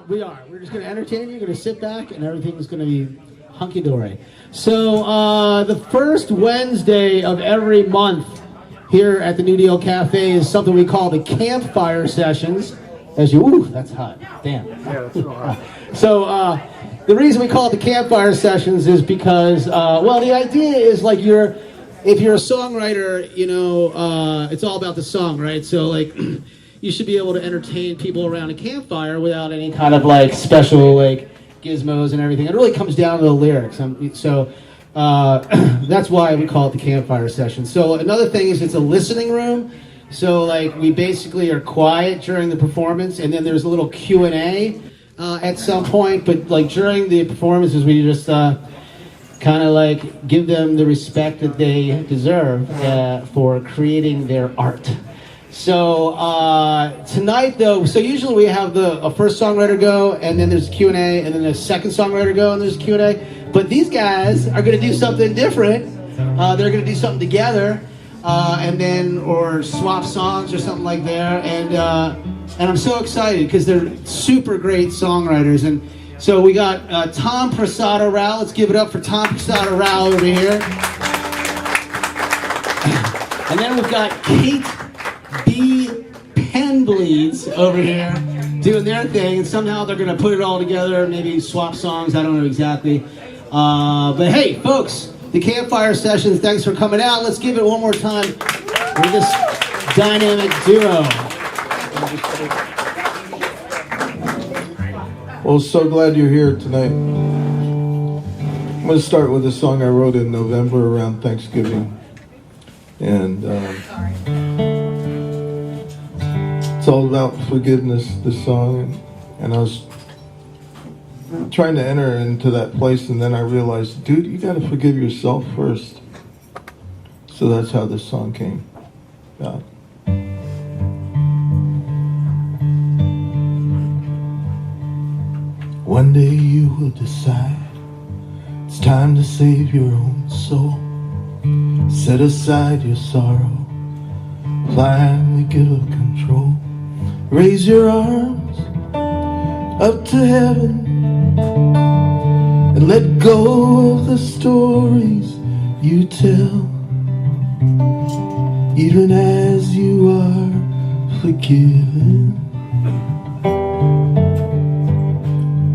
We are. We're just going to entertain you. You're going to sit back, and everything's going to be hunky-dory. So the first Wednesday of every month here at the New Deal Cafe is something we call the Campfire Sessions. Ooh, that's hot. Damn. Yeah, that's so hot. So the reason we call it the Campfire Sessions is because, the idea is like if you're a songwriter, it's all about the song, right? So like, you should be able to entertain people around a campfire without any kind of like special like gizmos and everything. It really comes down to the lyrics. So that's why we call it the Campfire Session. So another thing is it's a listening room. So like we basically are quiet during the performance, and then there's a little Q&A at some point. But like during the performances, we just kind of like give them the respect that they deserve for creating their art. So tonight, though, so usually we have a first songwriter go, and then there's Q&A, and then a second songwriter go, and there's Q&A. But these guys are going to do something different. They're going to do something together, or swap songs or something like that. And I'm so excited because they're super great songwriters. And so we got Tom Prasada Rao. Let's give it up for Tom Prasada Rao over here. And then we've got Kate B. Penbleeds over here doing their thing, and somehow they're going to put it all together, maybe swap songs, I don't know exactly. But hey, folks, the Campfire Sessions, thanks for coming out. Let's give it one more time with this dynamic duo. Well, so glad you're here tonight. I'm going to start with a song I wrote in November around Thanksgiving. And it's all about forgiveness, this song. And I was trying to enter into that place, and then I realized, dude, you got to forgive yourself first. So that's how this song came about. One day you will decide it's time to save your own soul. Set aside your sorrow, finally give up control. Raise your arms up to heaven and let go of the stories you tell. Even as you are forgiven,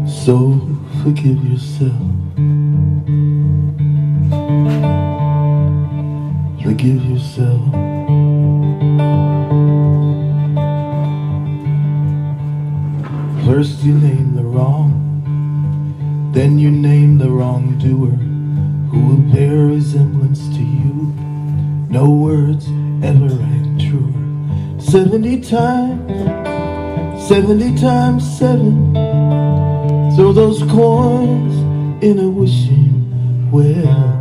so forgive yourself. Forgive yourself. First you name the wrong, then you name the wrongdoer, who will bear resemblance to you. No words ever rang truer. 70 times 7. Throw those coins in a wishing well.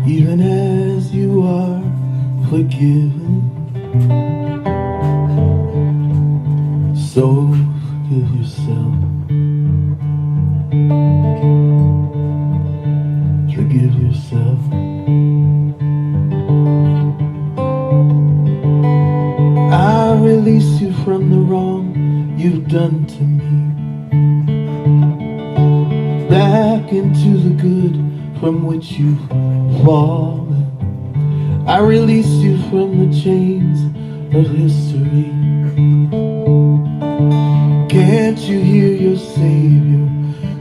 Even as you are forgiven, so forgive yourself. Forgive yourself. I release you from the wrong you've done to me, back into the good from which you've fallen. I release you from the chains of history. Can't you hear your Savior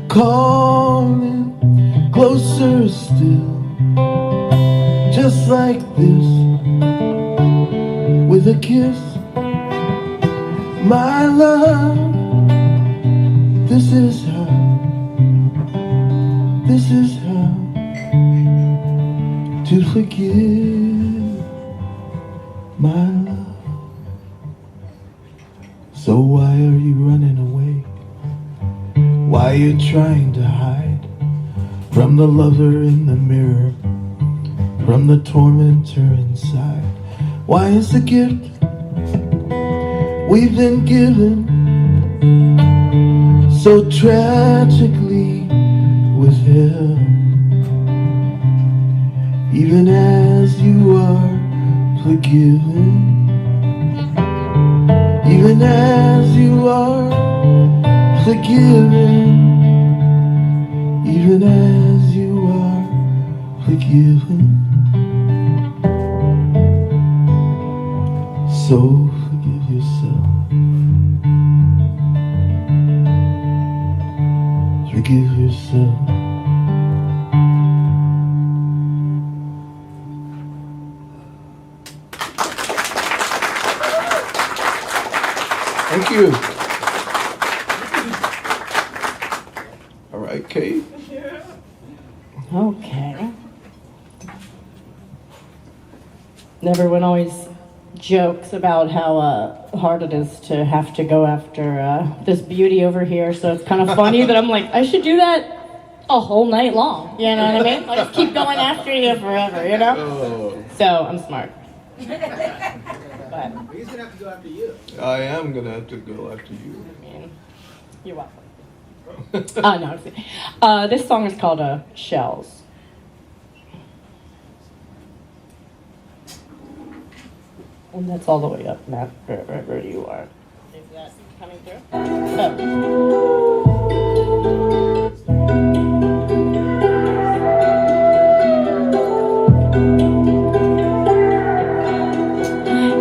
calling closer still? Just like this, with a kiss, my love. This is how to forgive, my love. So why are you running away? Why are you trying to hide from the lover in the mirror, from the tormentor inside? Why is the gift we've been given so tragically withheld? Even as you are forgiven, even as you are forgiven, even as you are forgiven. So forgive yourself, forgive yourself. Thank you. All right, Kate. Okay. Everyone always jokes about how hard it is to have to go after this beauty over here, so it's kind of funny that I'm like, I should do that a whole night long, you know what I mean? I'll just keep going after you forever, you know? Oh. So, I'm smart. But, He's gonna have to go after you. I am gonna have to go after you. I mean, you're welcome. No, I'm kidding. This song is called Shells. And that's all the way up, Matt, where you are. Is that coming through?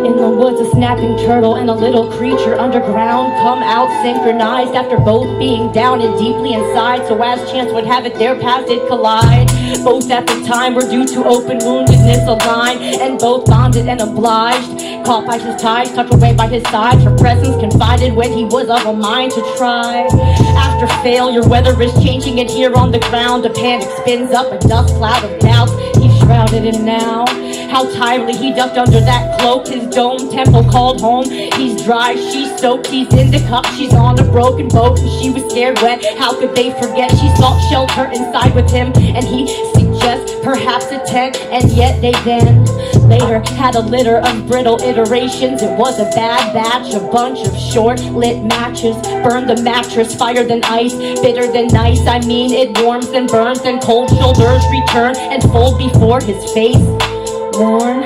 In the woods, a snapping turtle and a little creature underground come out synchronized after both being down and deeply inside. So as chance would have it, their paths did collide. Both at the time were due to open woundedness aligned, and both bonded and obliged. Caught by his ties, tucked away by his side, for presence confided when he was of a mind to try. After failure, weather is changing, and here on the ground, a panic spins up a dust cloud of doubts. He's shrouded in now. How tirely he ducked under that cloak, his dome temple called home. He's dry, she's soaked, he's in the cup, she's on a broken boat, and she was scared wet. How could they forget she sought shelter inside with him, and he suggests perhaps a tent, and yet they then later had a litter of brittle iterations. It was a bad batch, a bunch of short-lit matches, burned the mattress, fire than ice, bitter than nice. I mean, it warms and burns, and cold shoulders return and fold before his face. Worn,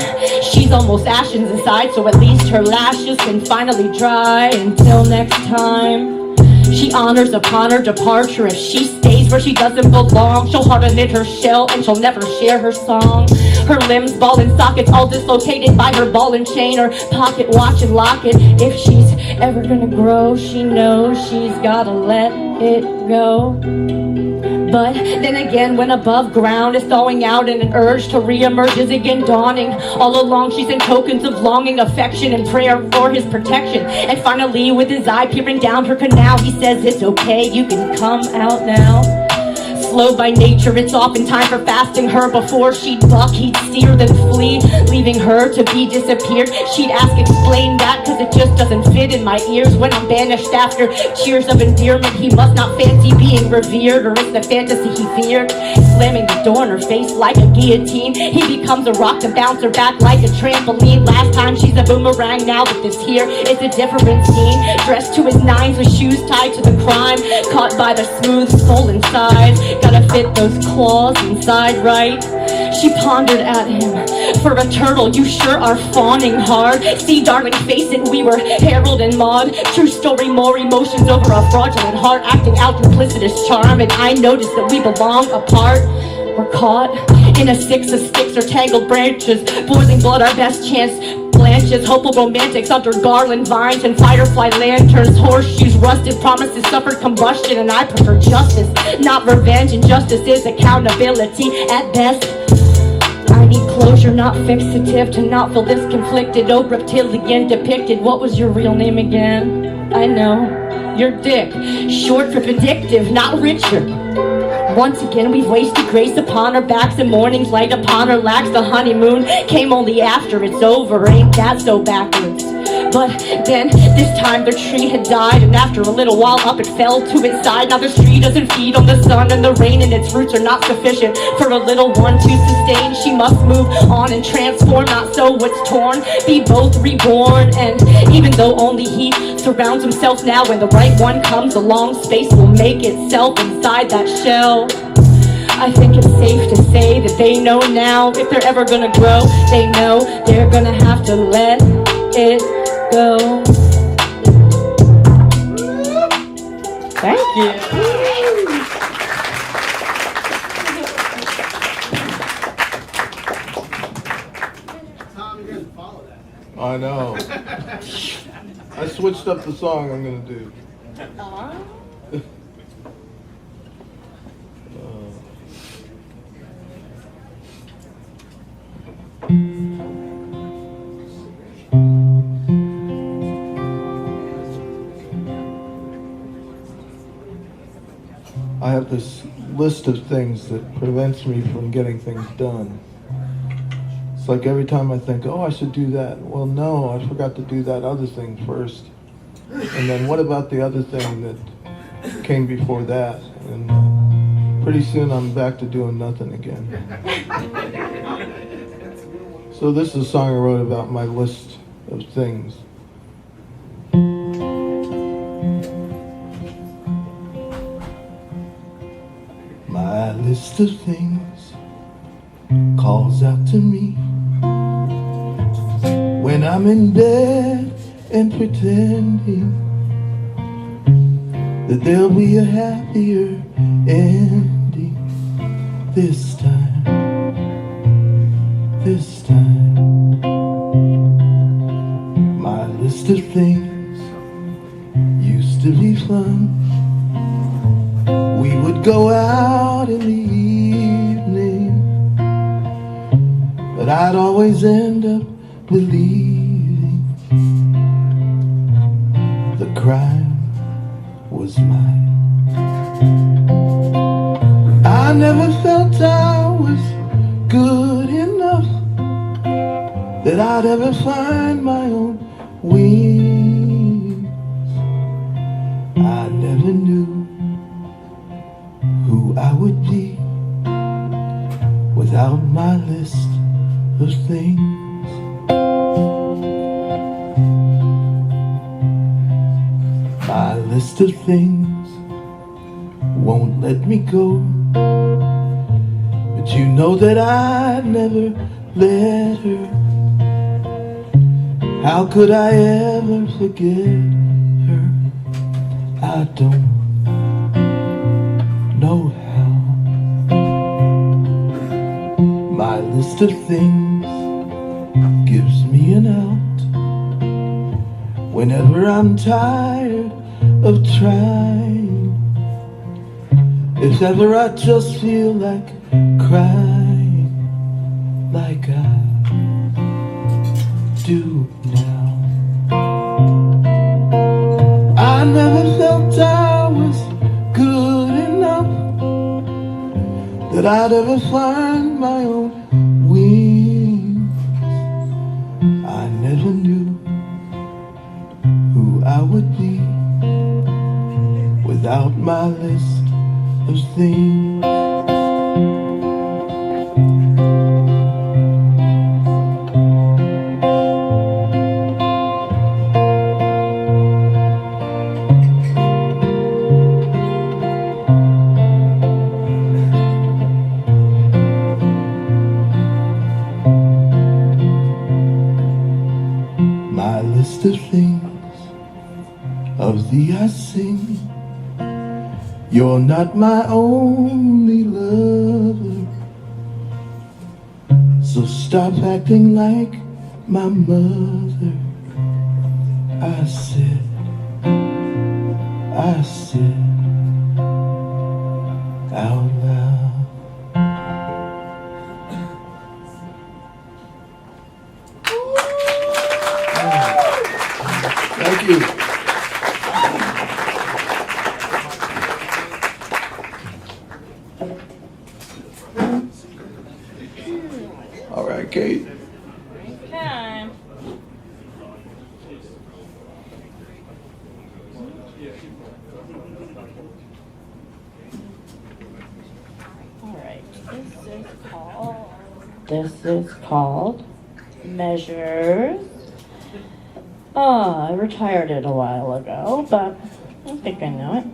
she's almost ashes inside, so at least her lashes can finally dry. Until next time, she honors upon her departure. If she stays where she doesn't belong, she'll harden in her shell and she'll never share her song. Her limbs, ball and sockets, all dislocated by her ball and chain, her pocket watch and locket. If she's ever gonna grow, she knows she's gotta let it go. But then again, when above ground is thawing out and an urge to re-emerge is again dawning. All along she's in tokens of longing, affection, and prayer for his protection. And finally, with his eye peering down her canal, he says, it's okay, you can come out now. Slow by nature, it's often time for fasting her. Before she'd buck, he'd steer, then flee, leaving her to be disappeared. She'd ask, explain that, cause it just doesn't fit in my ears. When I'm banished after cheers of endearment, he must not fancy being revered, or it's the fantasy he feared. Slamming the door in her face like a guillotine, he becomes a rock to bounce her back like a trampoline. Last time she's a boomerang, now that this here is a different scene. Dressed to his nines with shoes tied to the crime, caught by the smooth swollen sides. Gotta fit those claws inside, right? She pondered at him. For a turtle, you sure are fawning hard. See, darling, face it, we were Harold and Maude. True story, more emotions over a fraudulent heart, acting out duplicitous charm. And I noticed that we belong apart. We're caught in a six of sticks or tangled branches. Boiling blood, our best chance blanches. Hopeful romantics under garland vines and firefly lanterns. Horseshoes, rusted promises, suffered combustion. And I prefer justice, not revenge. And justice is accountability at best. I need closure, not fixative, to not feel this conflicted. Oh, reptilian depicted. What was your real name again? I know, you're Dick. Short for vindictive, not Richard. Once again we've wasted grace upon our backs, and morning's light upon our lacks. The honeymoon came only after it's over, ain't that so backwards? But then, this time the tree had died, and after a little while up it fell to its side. Now this tree doesn't feed on the sun and the rain, and its roots are not sufficient for a little one to sustain. She must move on and transform, not so what's torn, be both reborn. And even though only he surrounds himself now, when the right one comes along, space will make itself inside that shell. I think it's safe to say that they know now, if they're ever gonna grow, they know they're gonna have to let it go. Tom, you guys follow that. I know. I switched up the song I'm gonna do. I have this list of things that prevents me from getting things done. It's like every time I think, oh, I should do that. Well, no, I forgot to do that other thing first. And then what about the other thing that came before that? And pretty soon I'm back to doing nothing again. So this is a song I wrote about my list of things. My list of things calls out to me when I'm in bed and pretending that there'll be a happier ending this time, this time. My list of things used to be fun. We would go out in the evening, but I'd always end up believing the crime was mine. I never felt I was good enough, that I'd ever find my own wings. I never knew who I would be without my list of things. My list of things won't let me go, but you know that I'd never let her. How could I ever forget her? I don't know how. My list of things gives me an out whenever I'm tired of trying. If ever I just feel like crying, like I do now. I never felt I was good enough, that I'd ever find my own wings. I never knew who I would be without my list of things. My list of things, of thee I sing. You're not my only lover, so stop acting like my mother. I said out loud. Thank you. All right, Kate. Okay. Alright, this is called Measures. I retired it a while ago, but I think I know it.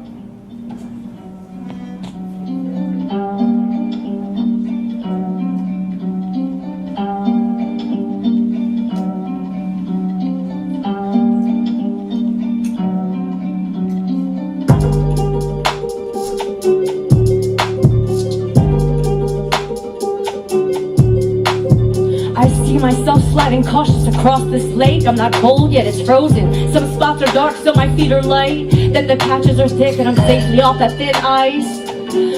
Riding cautious across this lake. I'm not cold yet, it's frozen. Some spots are dark, so my feet are light. Then the patches are thick and I'm safely off that thin ice.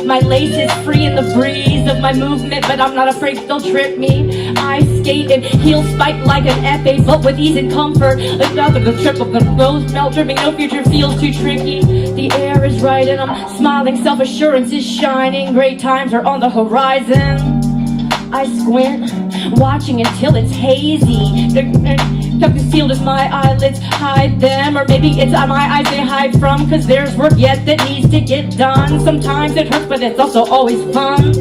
My lace is free in the breeze of my movement, but I'm not afraid they'll trip me. I skate and heels spike like an FA, but with ease and comfort. Another the trip of the rose melt, dripping, no future feels too tricky. The air is right and I'm smiling, self-assurance is shining. Great times are on the horizon. I squint, watching until it's hazy. Kept concealed as my eyelids hide them. Or maybe it's my eyes they hide from, cause there's work yet that needs to get done. Sometimes it hurts, but it's also always fun.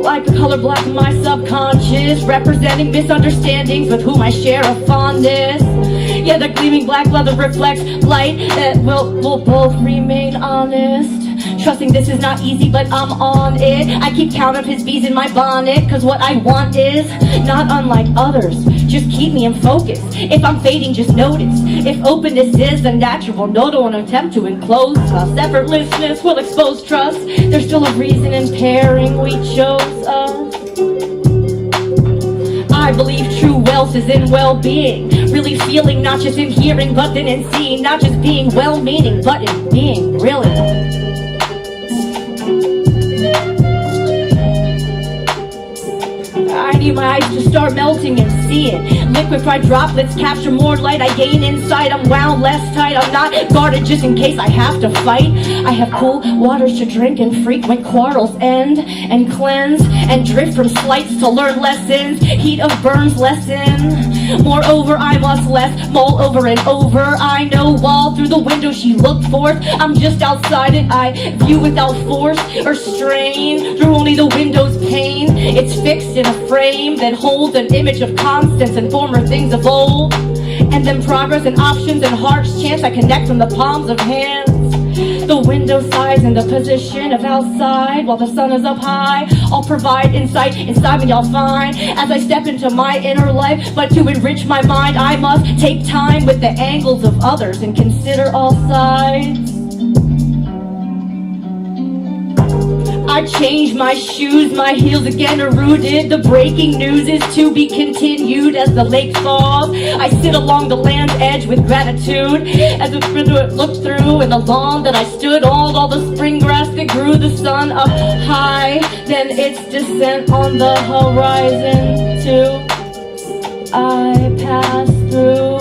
Like a color block in my subconscious, representing misunderstandings with whom I share a fondness. Yeah, the gleaming black leather reflects light that we'll both remain honest. Trusting this is not easy, but I'm on it. I keep count of his bees in my bonnet, cause what I want is not unlike others. Just keep me in focus. If I'm fading, just notice. If openness is the natural, no, don't attempt to enclose us. Effortlessness will expose trust. There's still a reason in pairing we chose us. I believe true wealth is in well-being. Really feeling, not just in hearing, but then in seeing. Not just being well-meaning, but in being, really. I need my eyes to start melting and see it. Liquefied droplets capture more light. I gain insight. I'm wound less tight. I'm not guarded just in case I have to fight. I have cool waters to drink and frequent quarrels end and cleanse and drift from slights to learn lessons. Heat of burns lessen. Moreover, I must less mull over and over. I know wall through the window she looked forth. I'm just outside it. I view without force or strain through only the window's pane. It's fixed in a frame that holds an image of constants and former things of old. And then progress and options and heart's chance I connect from the palms of hands. The window size and the position of outside while the sun is up high. I'll provide insight inside me I'll find as I step into my inner life. But to enrich my mind I must take time with the angles of others and consider all sides. I change my shoes, my heels again are rooted. The breaking news is to be continued as the lake falls. I sit along the land's edge with gratitude as the window looked through and the lawn that I stood on. All the spring grass that grew, the sun up high. Then its descent on the horizon too. I pass through.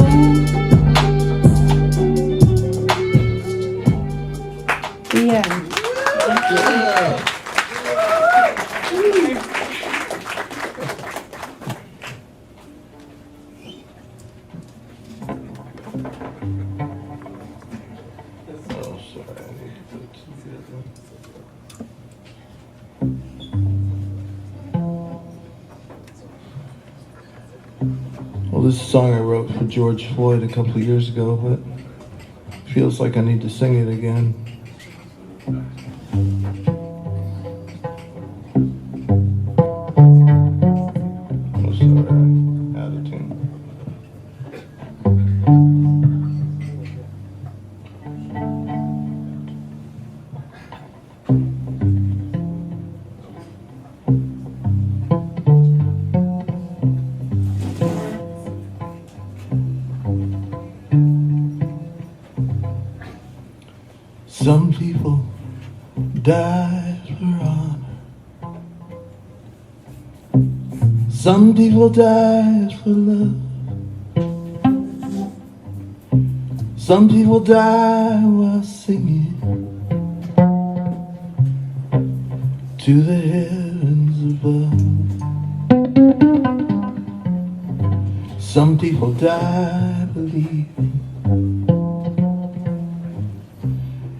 The end. Thank you. Well, this is a song I wrote for George Floyd a couple of years ago, but it feels like I need to sing it again. Oh, sorry, out of tune. Some people die for honor. Some people die for love. Some people die while singing to the heavens above. Some people die believing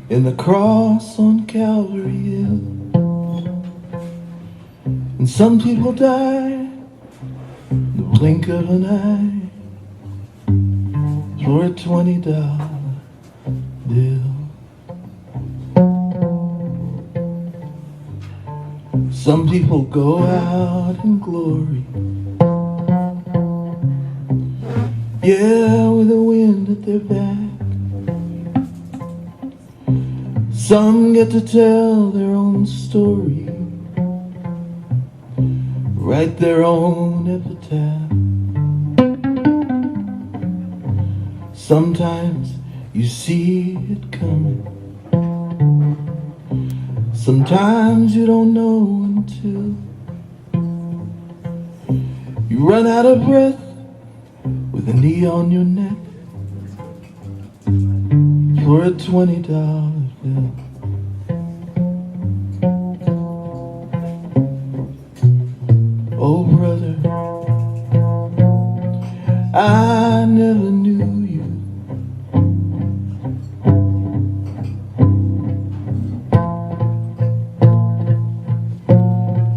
in the cross on Calvary Hill. And some people die in the blink of an eye for a $20 bill. Some people go out in glory, yeah, with the wind at their back. Some get to tell their own story write their own epitaph. Sometimes you see it coming, sometimes you don't know until you run out of breath with a knee on your neck for a $20 bill. Oh brother, I never knew you.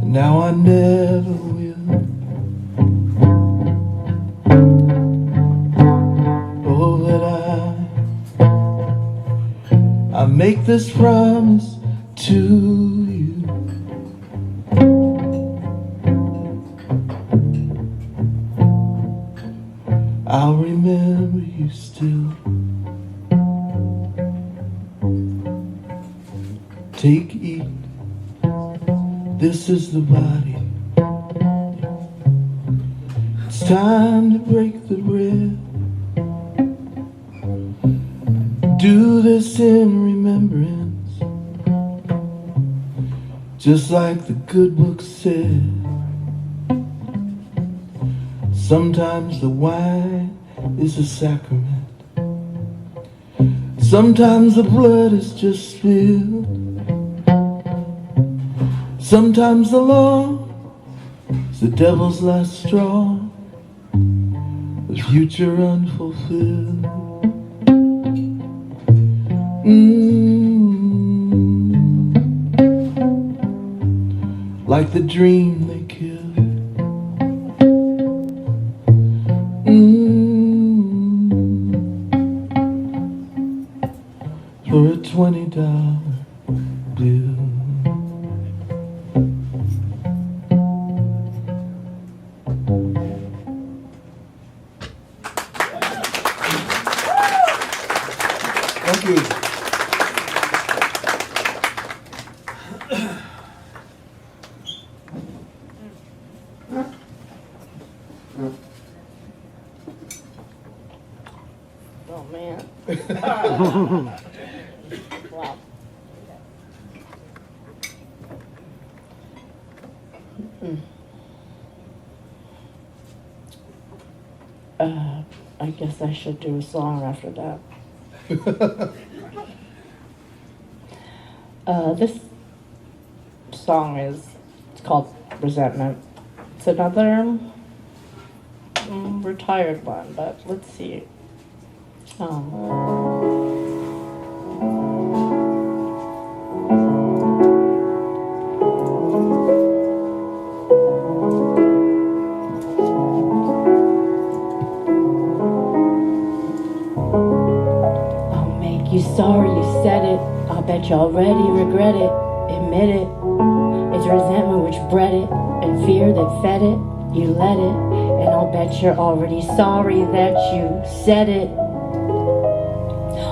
Now I never will. Oh, that I make this promise to you. I'll remember you still. Take, eat. This is the body. It's time to break the bread. Do this in remembrance, just like the good book said. Sometimes the wine is a sacrament. Sometimes the blood is just spilled. Sometimes the law is the devil's last straw, the future unfulfilled. Like the dream they killed. For a $20 bill. Thank you. Oh man. Wow. I guess I should do a song after that. This song it's called Resentment. It's another retired one, but let's see. I'll make you sorry you said it. I'll bet you already regret it. Admit it. It's resentment which bred it, and fear that fed it. You let it, and I'll bet you're already sorry that you said it.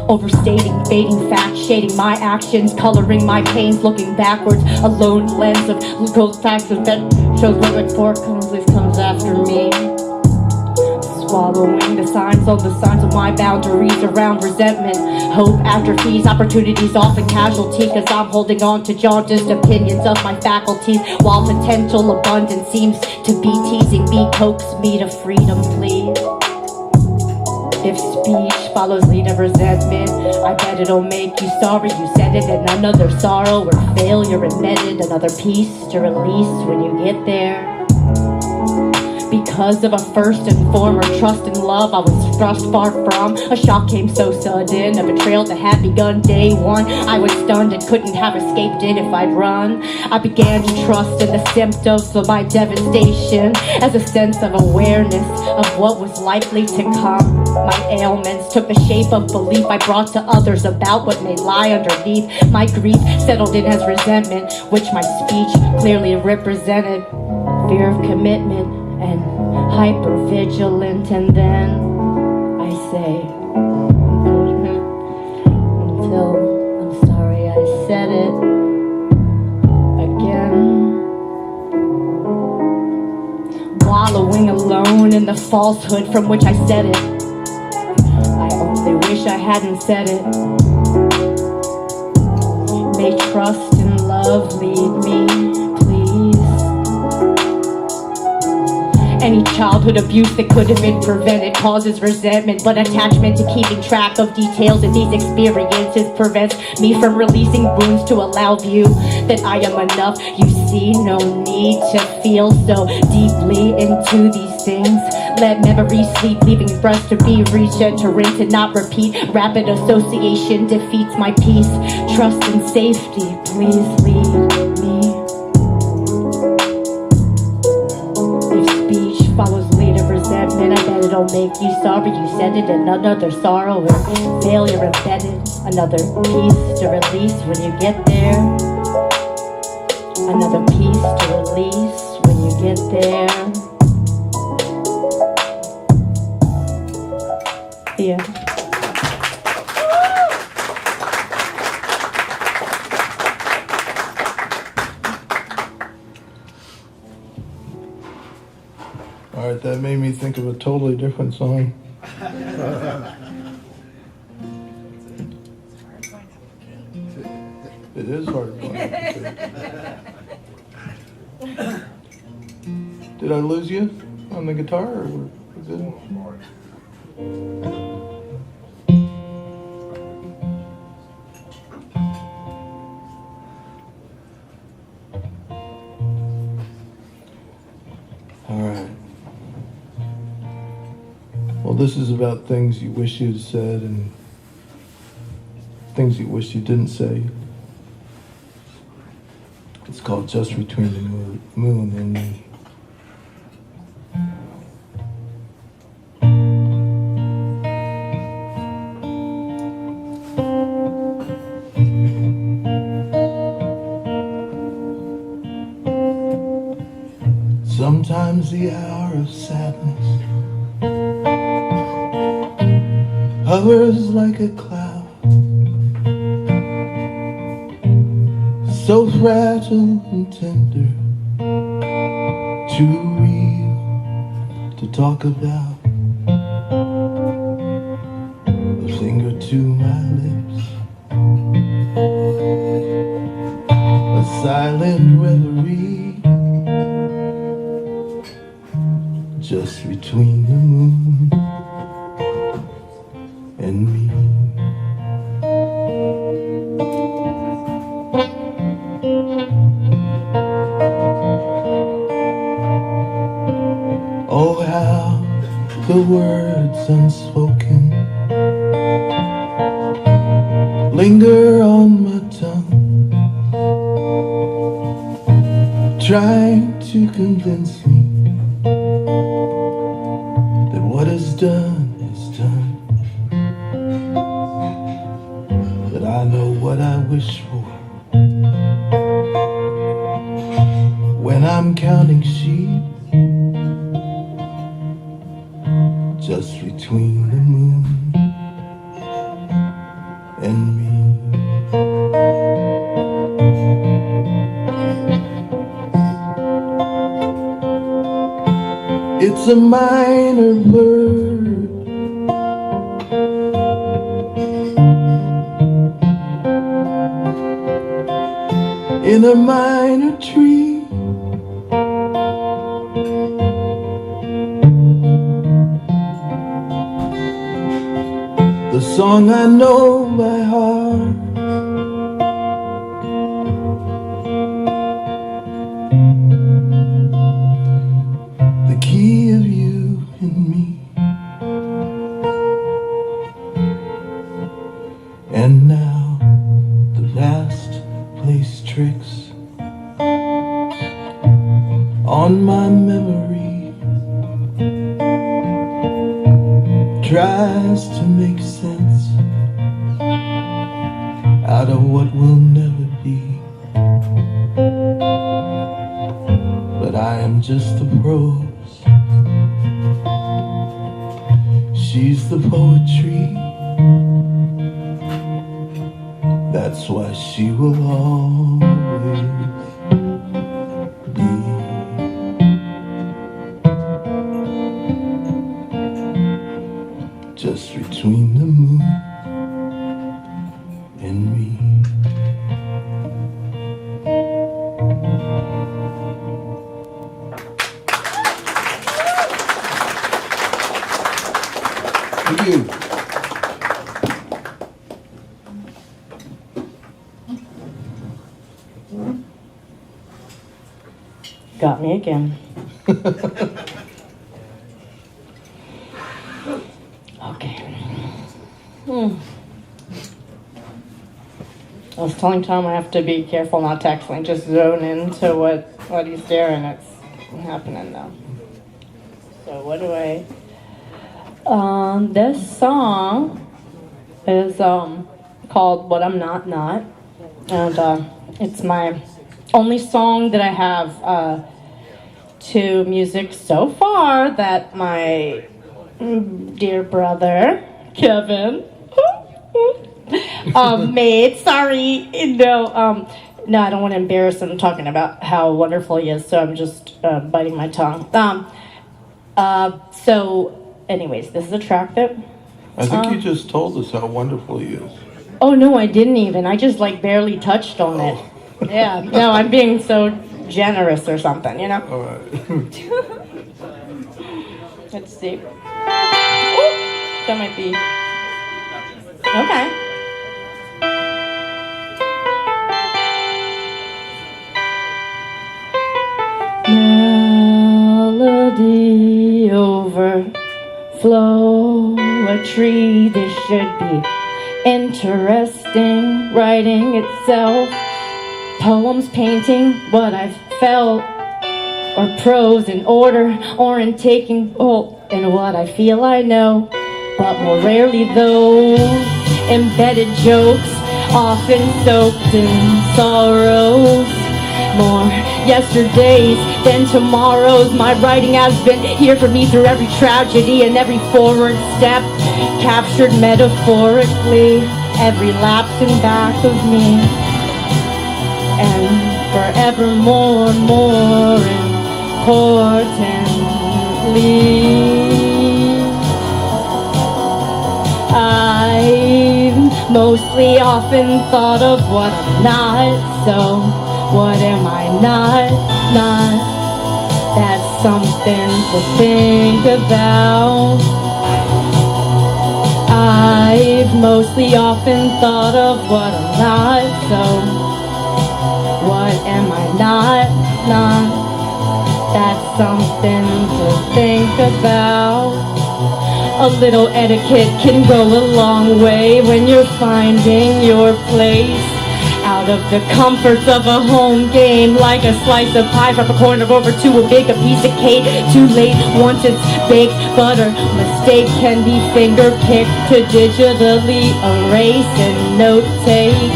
Overstating, fading facts, shading my actions, coloring my pains, looking backwards. A lone lens of ghost facts that shows what before comes after me. Swallowing the signs of my boundaries around resentment. Hope, atrophies, opportunities, often casualty, cause I'm holding on to jaundiced opinions of my faculties, while potential abundance seems to be teasing me, coax me to freedom, please. If speech follows lead of resentment, I bet it'll make you sorry you said it, and another sorrow or failure embedded, another piece to release when you get there. Because of a first and former trust and love I was thrust far from. A shock came so sudden, a betrayal that had begun day one. I was stunned and couldn't have escaped it if I'd run. I began to trust in the symptoms of my devastation as a sense of awareness of what was likely to come. My ailments took the shape of belief I brought to others about what may lie underneath. My grief settled in as resentment, which my speech clearly represented. Fear of commitment and hyper-vigilant, and then I say, until I'm sorry I said it again. falsehood from which I said it. I only wish I hadn't said it. May trust and love lead me, please. Any childhood abuse that could have been prevented causes resentment, but attachment to keeping track of details of these experiences prevents me from releasing wounds to allow view that I am enough. You see, no need to feel so deeply into these things. Let memory sleep, leaving breaths to be reached and to rinse and not repeat. Rapid association defeats my peace. Trust and safety, please lead me. Follows later resentment. I bet it'll make you sorry you said it. And another sorrow and failure embedded. Another piece to release when you get there. Another piece to release when you get there. Yeah. All right, that made me think of a totally different song. It is hard to find. Did I lose you on the guitar, or was it? All right. Well, this is about things you wish you'd said and things you wish you didn't say. It's called Just Between the Moon and Me. Sometimes the hour of sadness hovers like a cloud, so fragile and tender, too real to talk about. A finger to my lips, a silent reverie, just between the moon and me. Oh, how the words unspoken linger on my tongue, trying to convince me that what is done is done. That I know what I wish for when I'm counting sheep, just between the moon and me. It's a minor bird, in a minor tree. The song I know by heart, the key of you and me. And now the past plays tricks on my memory, tries to make sense out of what will never be. But I am just the prose, she's the poetry. That's why she will always be. just between the moon and me. Thank you. Got me again. Okay. I was telling Tom I have to be careful not to actually just zone into what he's doing. It's happening now. So what do I... this song is called What I'm Not Not. And it's my only song that I have to music so far that my dear brother, Kevin, made. Sorry, no, I don't want to embarrass him talking about how wonderful he is, so I'm just biting my tongue. So, anyways, this is a track that... I think you just told us how wonderful he is. Oh, no, I didn't even. I just, barely touched on it. Yeah, no, I'm being so generous or something, you know? All right. Let's see. Ooh, that might be... Okay. Melody overflow, a tree, this should be interesting, writing itself, poems painting what I've felt, or prose in order, or in taking in what I feel I know, but more rarely those embedded jokes, often soaked in sorrows. More yesterdays than tomorrows. My writing has been here for me through every tragedy and every forward step, captured metaphorically every lapse in back of me, and forever more and more importantly, I've mostly often thought of what I'm not, so what am I not? That's something to think about. I've mostly often thought of what I'm not, so what am I not? That's something to think about. A little etiquette can go a long way when you're finding your place out of the comforts of a home game, like a slice of pie from a corner over to a piece of cake. Too late once it's baked, butter mistake can be finger picked to digitally erase and note take.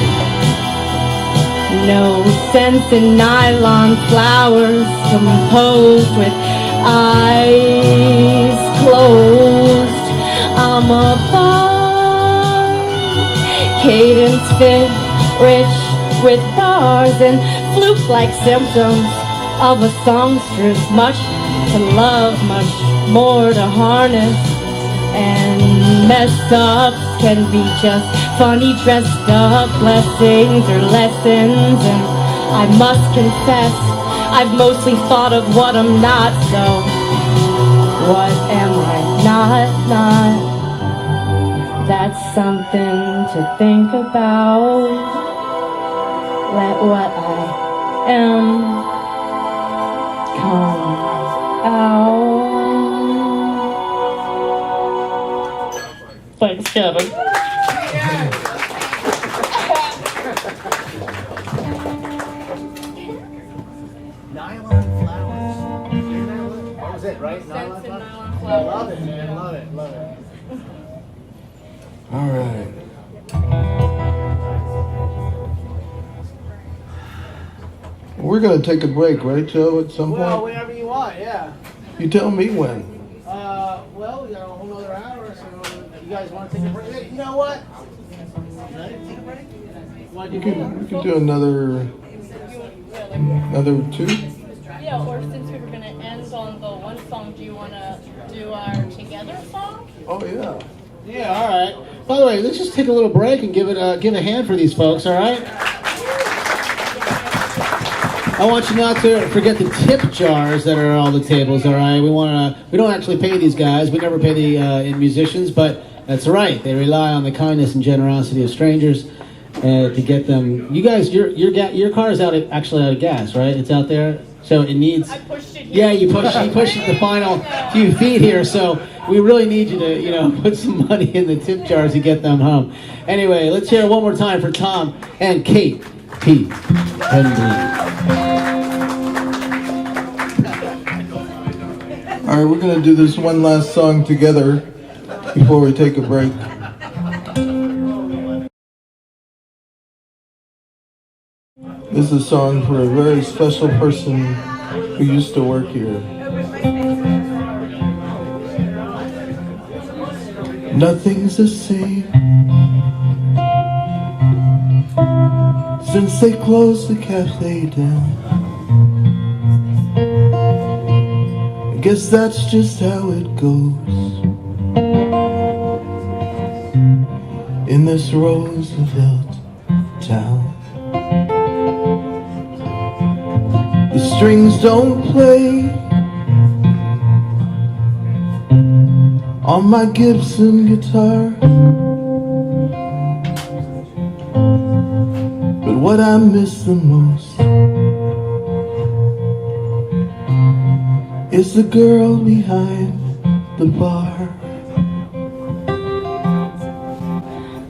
No sense in nylon flowers composed with eyes closed. I'm a bar, cadence fit, rich with bars and flute-like symptoms of a songstress. Much to love, much more to harness, and messed ups can be just funny dressed up blessings or lessons. And I must confess, I've mostly thought of what I'm not, so what am I not? That's something to think about. Let what I am come out. Thanks, Kevin. Nylon flowers. That was it, right? Nylon flowers. I love it, man. Love it. All right. We're going to take a break, right, Joe, at some Well, point? whenever you want, yeah. You tell me when. Well, we got a whole other hour, so you guys want to take a break? Hey, you know what? Take a break? Want to We do can do another two. Yeah, or since we were going to end on the one song, do you want to do our Together song? Oh, yeah. Yeah, all right. By the way, let's just take a little break and give a hand for these folks, all right? I want you not to forget the tip jars that are on all the tables, all right? We don't actually pay these guys. We never pay the musicians, but that's all right. They rely on the kindness and generosity of strangers to get them. You guys, your car is actually out of gas, right? It's out there, so it needs. I pushed it here. Yeah, you pushed it the final few feet here, so we really need you to, put some money in the tip jars to get them home. Anyway, let's hear it one more time for Tom and Kate P. Henry. All right, we're gonna do this one last song together before we take a break. This is a song for a very special person who used to work here. Nothing's the same since they closed the cafe down. I guess that's just how it goes in this Roosevelt town. The strings don't play on my Gibson guitar, but what I miss the most is the girl behind the bar.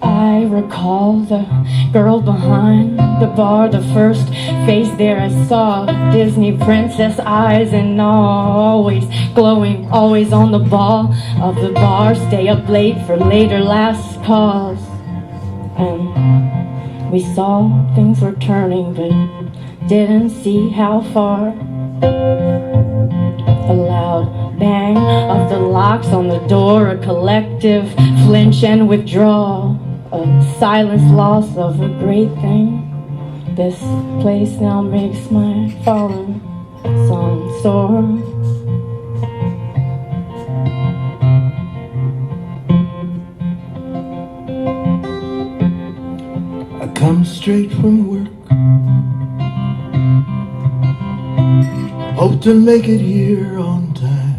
I recall the girl behind the bar, the first face there I saw, Disney princess eyes and always glowing, always on the ball of the bar, stay up late for later last calls. And we saw things were turning but didn't see how far. A loud bang of the locks on the door, a collective flinch and withdrawal, a silence loss of a great thing. This place now makes my fallen song soar. I come straight from work, hope to make it here on time,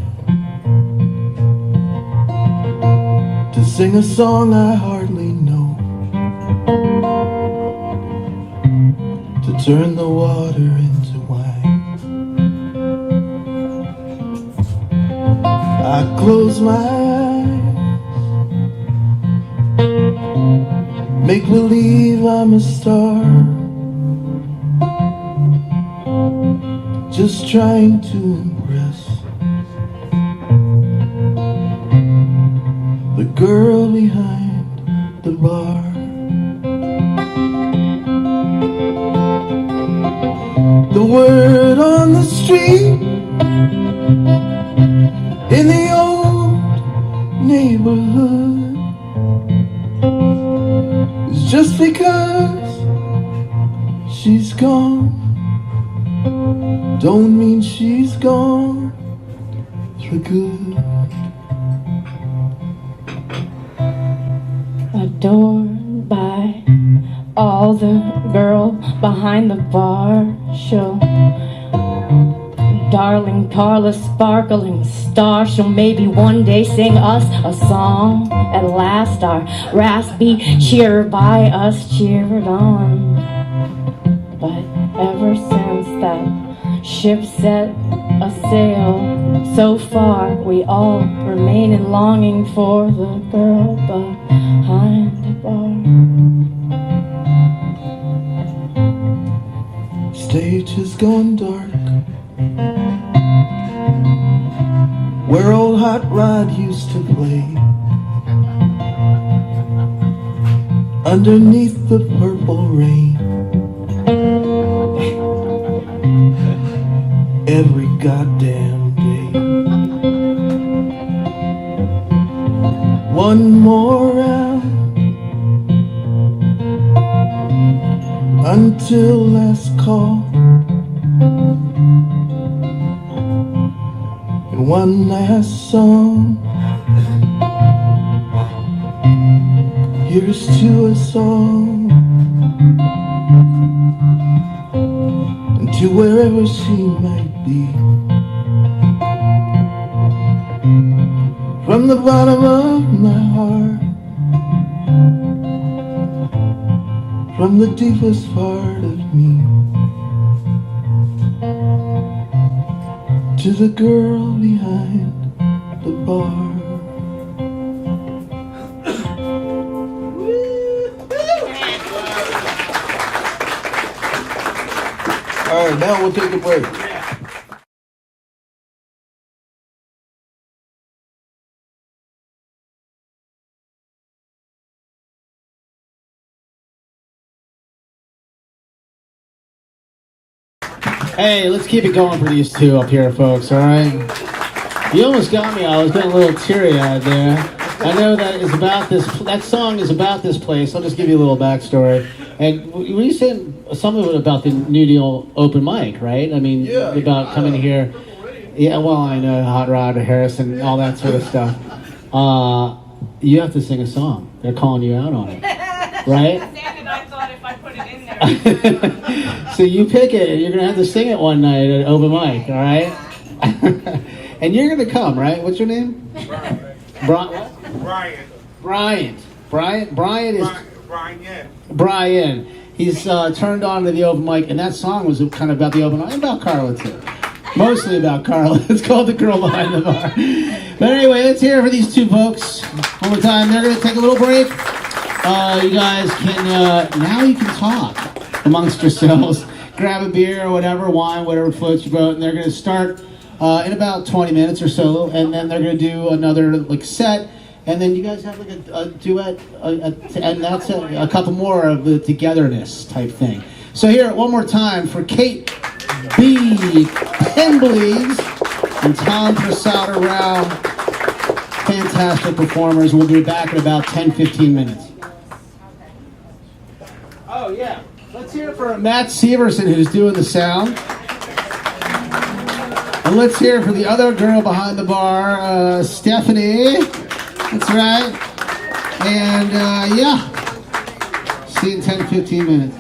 to sing a song I hardly know, to turn the water into wine. I close my eyes, make believe I'm a star, just trying to impress the girl behind the bar. The word on the street in the old neighborhood is just because she's gone, don't mean she's gone for good. Adored by all the girl behind the bar, she'll darling Carla, sparkling star, she'll maybe one day sing us a song. At last our raspy cheer by us cheered on. But ever since that ship set a sail so far, we all remain in longing for the girl behind the bar. Stage has gone dark where old Hot Rod used to play, underneath the purple rain. Every goddamn day. One more round until last call, and one last song Here's to us all, and to wherever she might be. From the bottom of my heart, from the deepest part of me, to the girl behind the bar. All right, now we'll take a break. Hey, let's keep it going for these two up here, folks, all right? You almost got me. I was getting a little teary-eyed there. I know that song is about this place. I'll just give you a little backstory. And we said some of it about the New Deal open mic, right? I mean, about coming here. Yeah, well, I know Hot Rod Harrison, all that sort of stuff. You have to sing a song. They're calling you out on it, right? I thought if I put it in there. So you pick it, and you're going to have to sing it one night at open mic, all right? And you're going to come, right? What's your name? Brian. Brian. He's turned on to the open mic, and that song was kind of about the open mic, and about Carla, too. Mostly about Carla. It's called The Girl Behind the Bar. But anyway, let's hear it for these two folks. One more time. They're going to take a little break. You guys can, now you can talk amongst yourselves. Grab a beer or whatever, wine, whatever floats your boat, and they're going to start in about 20 minutes or so, and then they're going to do another set, and then you guys have like a duet, and that's a couple more of the togetherness type thing. So here, one more time for Kate B. Penblees and Tom Prasada Rao. Fantastic performers. We'll be back in about 10-15 minutes. Oh, yeah. Let's hear it for Matt Severson, who's doing the sound. And let's hear it for the other girl behind the bar, Stephanie. That's right. And, yeah. See you in 10-15 minutes.